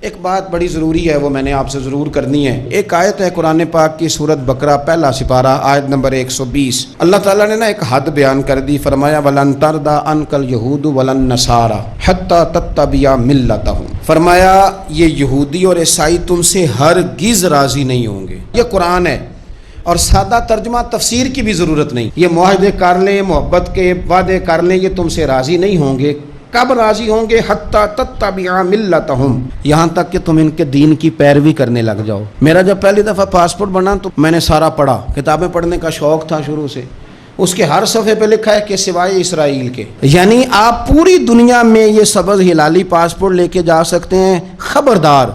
ایک بات بڑی ضروری ہے، وہ میں نے آپ سے ضرور کرنی ہے۔ ایک آیت ہے قرآن پاک کی سورۃ بقرہ پہلا سپارہ آیت نمبر 120۔ اللہ تعالیٰ نے ایک حد بیان کر دی، فرمایا وَلَن تَرْضَىٰ عَنْكَ الْيَهُودُ وَلَا النَّصَارَىٰ حَتَّىٰ تَتَّبِعَ مِلَّتَهُمْ۔ فرمایا یہ یہودی اور عیسائی تم سے ہرگز راضی نہیں ہوں گے۔ یہ قرآن ہے اور سادہ ترجمہ تفسیر کی بھی ضرورت نہیں۔ یہ معاہدے کر لیں، محبت کے وعدے کر لیں، یہ تم سے راضی نہیں ہوں گے۔ کب راضی ہوں گے؟ حتیٰ تتبع ملتہم، یہاں تک کہ تم ان کے دین کی پیروی کرنے لگ جاؤ۔ میرا جب پہلی دفعہ پاسپورٹ بنا تو میں نے سارا پڑھا، کتابیں پڑھنے کا شوق تھا شروع سے۔ اس کے ہر صفحے پہ لکھا ہے کہ سوائے اسرائیل کے، یعنی آپ پوری دنیا میں یہ سبز ہلالی پاسپورٹ لے کے جا سکتے ہیں، خبردار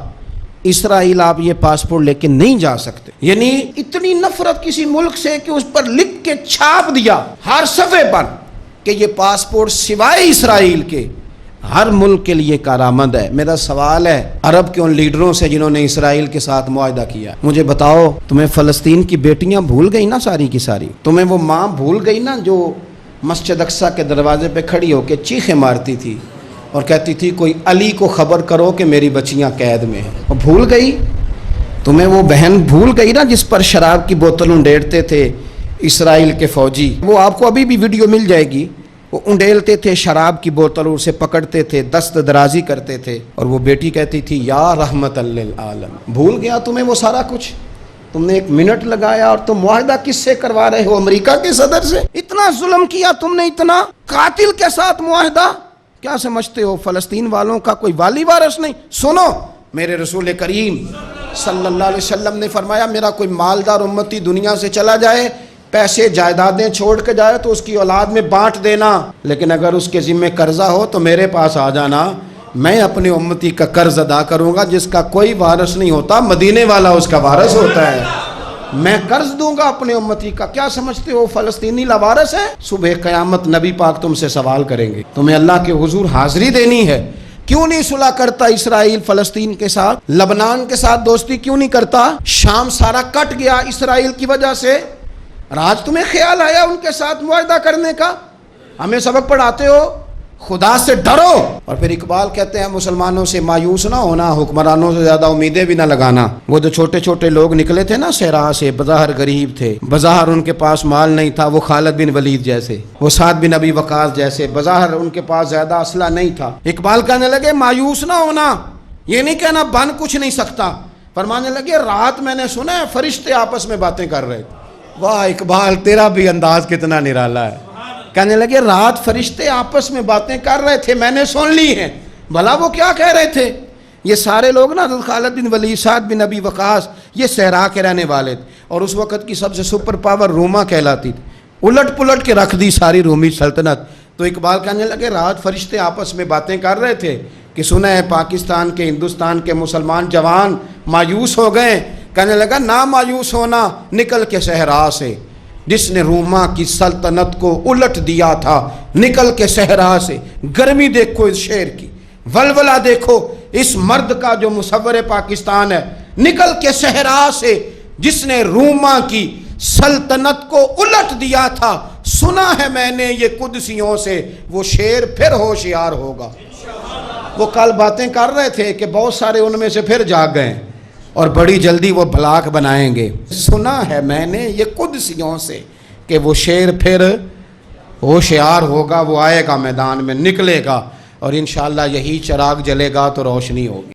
اسرائیل آپ یہ پاسپورٹ لے کے نہیں جا سکتے۔ یعنی اتنی نفرت کسی ملک سے کہ اس پر لکھ کے چھاپ دیا ہر صفحے پر کہ یہ پاسپورٹ سوائے اسرائیل کے ہر ملک کے لیے کارآمد ہے۔ میرا سوال ہے عرب کے ان لیڈروں سے جنہوں نے اسرائیل کے ساتھ معاہدہ کیا، مجھے بتاؤ تمہیں فلسطین کی بیٹیاں بھول گئی نا ساری کی ساری؟ تمہیں وہ ماں بھول گئی نا جو مسجد اقصیٰ کے دروازے پہ کھڑی ہو کے چیخیں مارتی تھی اور کہتی تھی کوئی علی کو خبر کرو کہ میری بچیاں قید میں ہیں؟ وہ بھول گئی؟ تمہیں وہ بہن بھول گئی نا جس پر شراب کی بوتل انڈیڑتے تھے اسرائیل کے فوجی؟ وہ آپ کو ابھی بھی ویڈیو مل جائے گی، وہ انڈیلتے تھے شراب کی بوتل، اسے پکڑتے تھے، دست درازی کرتے تھے، اور وہ بیٹی کہتی تھی یا رحمت للعالم۔ بھول گیا تمہیں وہ سارا کچھ؟ تم نے 1 منٹ لگایا اور تم معاہدہ کس سے کروا رہے ہو؟ امریکہ کے صدر سے؟ اتنا ظلم کیا تم نے، اتنا قاتل کے ساتھ معاہدہ؟ کیا سمجھتے ہو فلسطین والوں کا کوئی والی وارث نہیں؟ سنو، میرے رسول کریم صلی اللہ علیہ وسلم نے فرمایا میرا کوئی مالدار امتی دنیا سے چلا جائے، پیسے جائیدادیں چھوڑ کے جائے تو اس کی اولاد میں بانٹ دینا، لیکن اگر اس کے ذمہ قرضہ ہو تو میرے پاس آ جانا، میں اپنے امتی کا قرض ادا کروں گا۔ جس کا کوئی وارث نہیں ہوتا مدینے والا اس کا وارث ہوتا ہے، میں قرض دوں گا اپنے امتی کا۔ کیا سمجھتے ہو فلسطینی لاوارث ہے؟ صبح قیامت نبی پاک تم سے سوال کریں گے، تمہیں اللہ کے حضور حاضری دینی ہے۔ کیوں نہیں صلح کرتا اسرائیل فلسطین کے ساتھ؟ لبنان کے ساتھ دوستی کیوں نہیں کرتا؟ شام سارا کٹ گیا اسرائیل کی وجہ سے، اور آج تمہیں خیال آیا ان کے ساتھ معاہدہ کرنے کا؟ ہمیں سبق پڑھاتے ہو، خدا سے ڈرو۔ اور پھر اقبال کہتے ہیں مسلمانوں سے مایوس نہ ہونا، حکمرانوں سے زیادہ امیدیں بھی نہ لگانا۔ وہ جو چھوٹے چھوٹے لوگ نکلے تھے نا صحرا سے، بظاہر غریب تھے، بظاہر ان کے پاس مال نہیں تھا، وہ خالد بن ولید جیسے، وہ سعد بن ابی وقاص جیسے، بظاہر ان کے پاس زیادہ اسلحہ نہیں تھا۔ اقبال کہنے لگے مایوس نہ ہونا، یہ نہیں کہنا بن کچھ نہیں سکتا، فرمانے لگے رات میں نے سنا ہے فرشتے آپس میں باتیں کر رہے تھے۔ واہ اقبال، تیرا بھی انداز کتنا نرالا ہے۔ کہنے لگے رات فرشتے آپس میں باتیں کر رہے تھے، میں نے سن لی ہیں۔ بھلا وہ کیا کہہ رہے تھے؟ یہ سارے لوگ نا خالد بن ولید، سعد بن ابی وقاص، یہ صحرا کے رہنے والے تھے، اور اس وقت کی سب سے سپر پاور روما کہلاتی تھی، الٹ پلٹ کے رکھ دی ساری رومی سلطنت۔ تو اقبال کہنے لگے رات فرشتے آپس میں باتیں کر رہے تھے کہ سنا ہے پاکستان کے، ہندوستان کے مسلمان جوان مایوس ہو گئے۔ کہنے لگا نہ مایوس ہونا، نکل کے صحرا سے، جس نے روما کی سلطنت کو الٹ دیا تھا، نکل کے صحرا سے۔ گرمی دیکھو اس شعر کی، ولولہ دیکھو اس مرد کا جو مصور پاکستان ہے، نکل کے صحرا سے جس نے روما کی سلطنت کو الٹ دیا تھا، سنا ہے میں نے یہ قدسیوں سے، وہ شعر پھر ہوشیار ہوگا۔ وہ کل باتیں کر رہے تھے کہ بہت سارے ان میں سے پھر جاگ گئے اور بڑی جلدی وہ بلاک بنائیں گے۔ سنا ہے میں نے یہ قدسیوں سے کہ وہ شعر پھر ہوشیار ہوگا، وہ آئے گا میدان میں، نکلے گا، اور انشاءاللہ یہی چراغ جلے گا تو روشنی ہوگی۔